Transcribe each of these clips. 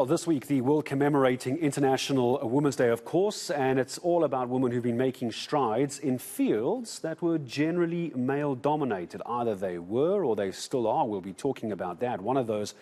Well, this week, the world commemorating International Women's Day, of course, and it's all about women who've been making strides in fields that were generally male-dominated. Either they were or they still are. We'll be talking about that. One of those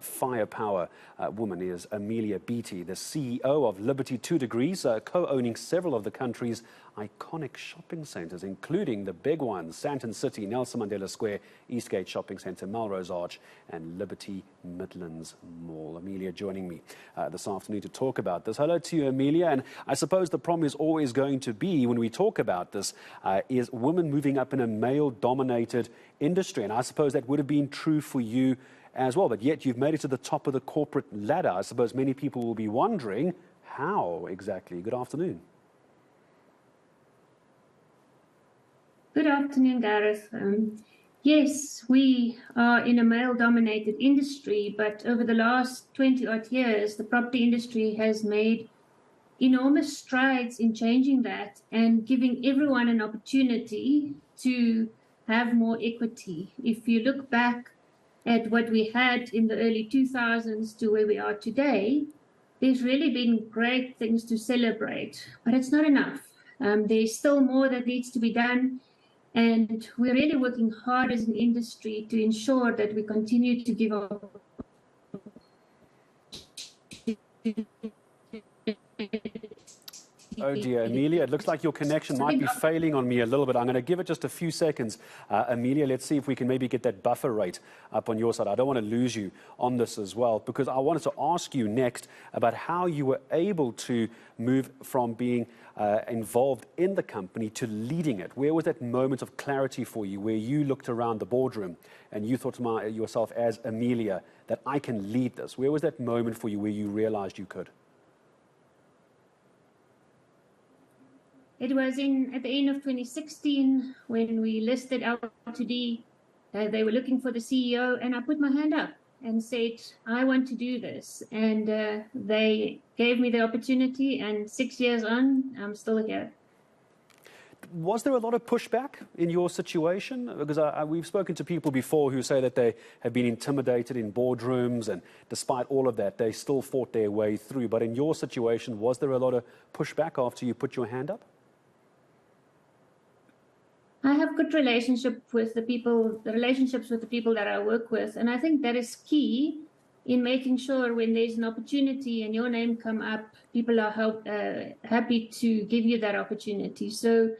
firepower women is Amelia Beattie, the CEO of Liberty 2 Degrees, co-owning several of the country's iconic shopping centres, including the big ones, Sandton City, Nelson Mandela Square, Eastgate Shopping Centre, Melrose Arch, and Liberty Midlands Mall. Amelia joining me this afternoon to talk about this. Hello to you, Amelia. And I suppose the problem is always going to be, when we talk about this, is women moving up in a male-dominated industry. And I suppose that would have been true for you as well. But yet you've made it to the top of the corporate ladder. I suppose many people will be wondering, how exactly? Good afternoon. Good afternoon, Gareth. Yes, we are in a male-dominated industry, but over the last 20-odd years, the property industry has made enormous strides in changing that and giving everyone an opportunity to have more equity. If you look back at what we had in the early 2000s to where we are today, there's really been great things to celebrate, but it's not enough. There's still more that needs to be done. And we're really working hard as an industry to ensure that we continue to give Oh dear, Amelia, it looks like your connection might be failing on me a little bit. I'm going to give it just a few seconds. Amelia, let's see if we can maybe get that buffer rate up on your side. I don't want to lose you on this as well, because I wanted to ask you next about how you were able to move from being involved in the company to leading it. Where was that moment of clarity for you, where you looked around the boardroom and you thought to yourself as Amelia that I can lead this? Where was that moment for you where you realized you could? It was at the end of 2016 when we listed L2D. They were looking for the CEO, and I put my hand up and said, I want to do this. And they gave me the opportunity, and 6 years on, I'm still here. Was there a lot of pushback in your situation? Because we've spoken to people before who say that they have been intimidated in boardrooms, and despite all of that, they still fought their way through. But in your situation, was there a lot of pushback after you put your hand up? I have good relationships with the people that I work with, and I think that is key in making sure when there's an opportunity and your name come up, people are happy to give you that opportunity. So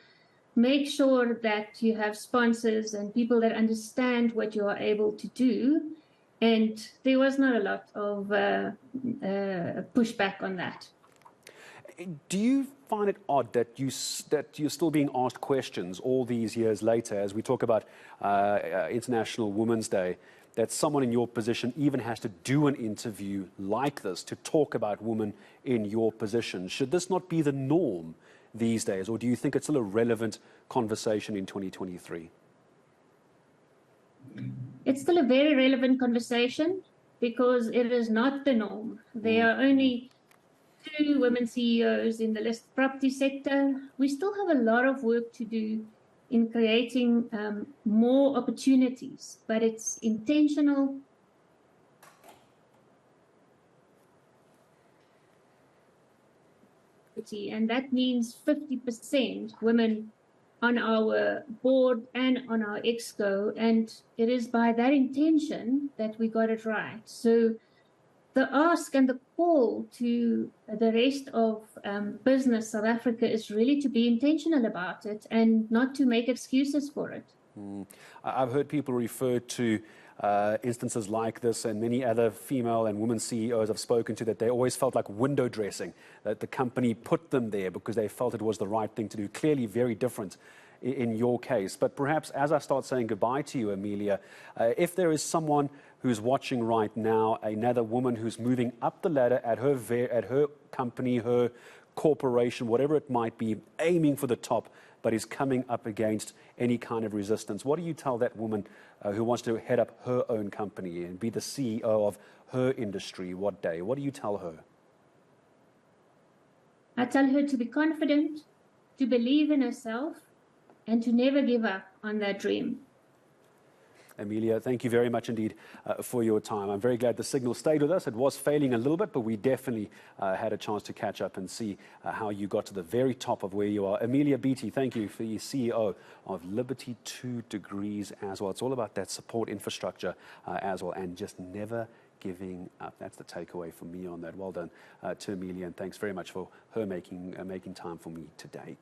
make sure that you have sponsors and people that understand what you are able to do, and there was not a lot of pushback on that. Do you find it odd that you're still being asked questions all these years later, as we talk about International Women's Day, that someone in your position even has to do an interview like this to talk about women in your position? Should this not be the norm these days, or do you think it's still a relevant conversation in 2023? It's still a very relevant conversation because it is not the norm. There are only 2 women CEOs in the listed property sector. We still have a lot of work to do in creating more opportunities, but it's intentional. And that means 50% women on our board and on our exco, and it is by that intention that we got it right. So the ask and the call to the rest of business South Africa is really to be intentional about it and not to make excuses for it. I've heard people refer to instances like this, and many other female and women CEOs I've spoken to, that they always felt like window dressing, that the company put them there because they felt it was the right thing to do. Clearly very different in your case. But perhaps as I start saying goodbye to you, Amelia, if there is someone who's watching right now, another woman who's moving up the ladder at her company, her corporation, whatever it might be, aiming for the top, but is coming up against any kind of resistance, what do you tell that woman who wants to head up her own company and be the CEO of her industry? What do you tell her? I tell her to be confident, to believe in herself, and to never give up on that dream. Amelia, thank you very much indeed for your time. I'm very glad the signal stayed with us. It was failing a little bit, but we definitely had a chance to catch up and see how you got to the very top of where you are. Amelia Beattie, thank you, for your CEO of Liberty 2 Degrees as well. It's all about that support infrastructure as well, and just never giving up. That's the takeaway for me on that. Well done to Amelia, and thanks very much for her making time for me today.